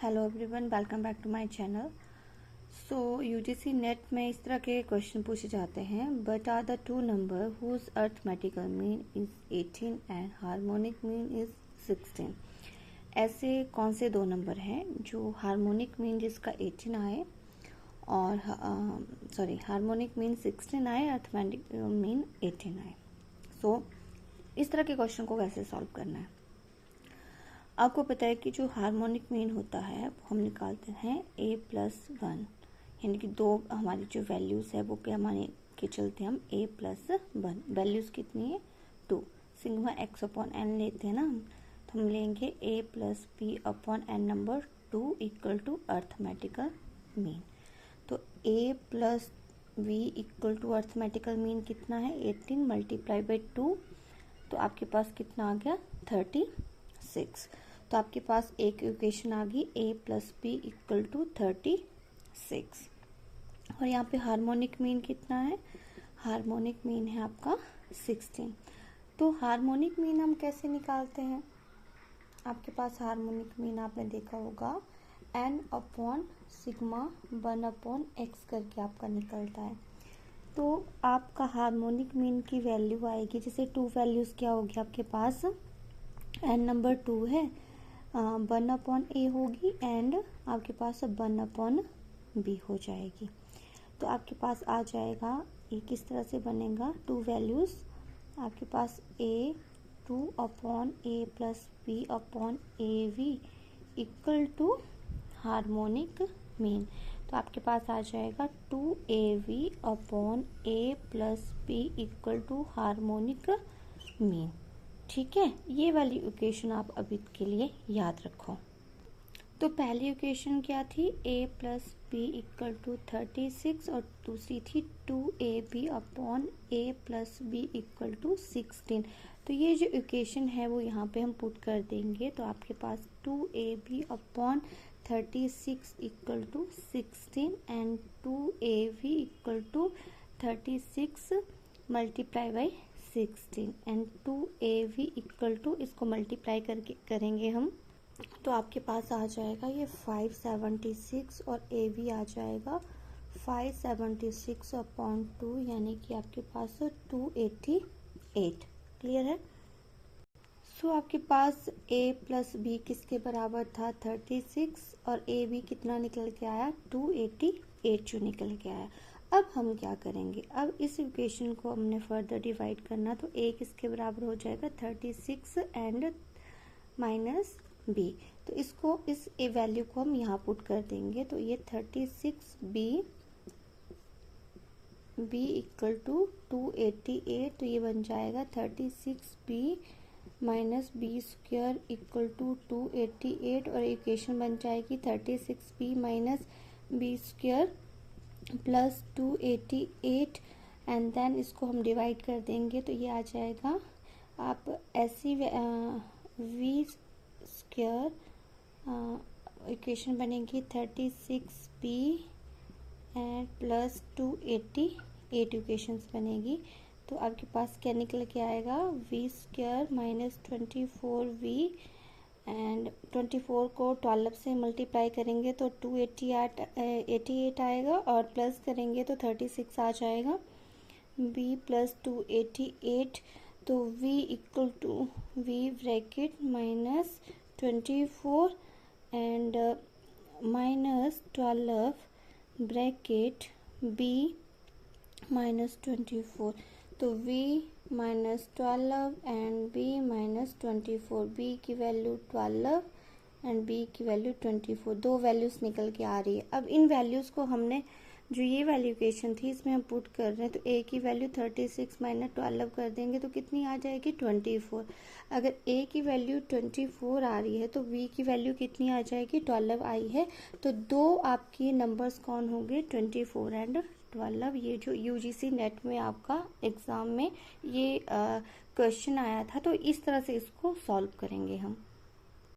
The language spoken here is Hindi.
Hello everyone, welcome back to my channel. So UGC NET में इस तरह के क्वेश्चन पूछे जाते हैं। But are the two number whose arithmetical mean is 18 and harmonic mean is 16। ऐसे कौन से दो नंबर हैं जो हार्मोनिक मीन जिसका 18 आए और हार्मोनिक मीन 16 आए, अर्थमेटिकल मीन 18 आए। सो इस तरह के क्वेश्चन को कैसे सॉल्व करना है। आपको पता है कि जो हार्मोनिक मीन होता है वो हम निकालते हैं a+1, यानी कि दो हमारी जो वैल्यूज है वो क्या मान के चलते हैं हम a+1। वैल्यूज कितनी है 2, सिग्मा x/n लेते हैं ना हम, तो हम लेंगे a+b/n number 2 equal to arithmetical mean. तो a+v equal to arithmetical mean कितना है 18 मल्टीप्लाई बाई 2, तो आपके पास कितना आ गया 36। तो आपके पास एक इक्वेशन आ गई a+b इक्वल टू 36। और यहाँ पे हार्मोनिक मीन कितना है, हार्मोनिक मीन है आपका 16। तो हार्मोनिक मीन हम कैसे निकालते हैं। आपके पास हार्मोनिक मीन आपने देखा होगा n/सिग्मा 1/x करके आपका निकलता है। तो आपका हार्मोनिक मीन की वैल्यू आएगी, जैसे टू वैल्यूज क्या होगी आपके पास, n नंबर 2 है, 1/a होगी एंड आपके पास 1/b हो जाएगी। तो आपके पास आ जाएगा, ये किस तरह से बनेगा, टू वैल्यूज आपके पास a 2/a+b/av equal to harmonic mean. तो आपके पास आ जाएगा 2av/a+b equal to harmonic mean. ठीक है, ये वाली इक्वेशन आप अभी के लिए याद रखो। तो पहली इक्वेशन क्या थी, a+b इक्वल टू 36 और दूसरी थी 2ab/a+b इक्वल टू 16। तो ये जो इक्वेशन है वो यहाँ पे हम पुट कर देंगे। तो आपके पास 2ab/36 equal to 16 and 2av equal to 36 multiply by 16 and 2av equal to, इसको मल्टीप्लाई करके करेंगे हम, तो आपके पास आ जाएगा ये 576 और av आ जाएगा 576/2, यानी कि आपके पास 288। क्लियर है। सो आपके पास a+b किसके बराबर था 36 और ab कितना निकल के आया 288 जो निकल के आया। अब हम क्या करेंगे, अब इस इक्वेशन को हमने फर्दर डिवाइड करना, तो a किसके बराबर हो जाएगा 36 एंड माइनस b। तो इसको इस a वैल्यू को हम यहाँ पुट कर देंगे। तो ये 36b इक्वल टू 288, तो ये बन जाएगा 36b minus b square equal to 288 और इक्वेशन बन जाएगी 36b minus b square plus 288 and then इसको हम डिवाइड कर देंगे। तो ये आ जाएगा, आप ऐसी v स्क्वायर इक्वेशन बनेगी 36b एंड प्लस 288 इक्वेशंस बनेगी। तो आपके पास क्या निकल के आएगा, v square minus 24v and 24 को 12 से मल्टीप्लाई करेंगे तो 288 आएगा और प्लस करेंगे तो 36 आ जाएगा, b प्लस 288। तो v equal to v bracket minus 24 and minus 12 bracket b minus 24। तो v minus 12 and b minus 24, b की वैल्यू 12 एंड b की वैल्यू 24, दो वैल्यूज निकल के आ रही है। अब इन वैल्यूज को हमने, जो ये वैल्यू इक्वेशन थी इसमें हम पुट कर रहे हैं, तो a की वैल्यू 36 माइनस 12 कर देंगे तो कितनी आ जाएगी 24। अगर a की वैल्यू 24 आ रही है तो v की वैल्यू कितनी आ जाएगी 12 आई है। तो दो आपकी नंबर्स कौन होंगे 24 एंड 12। ये जो यूजीसी नेट में आपका एग्जाम में ये क्वेश्चन आया था, तो इस तरह से इसको सॉल्व करेंगे हम।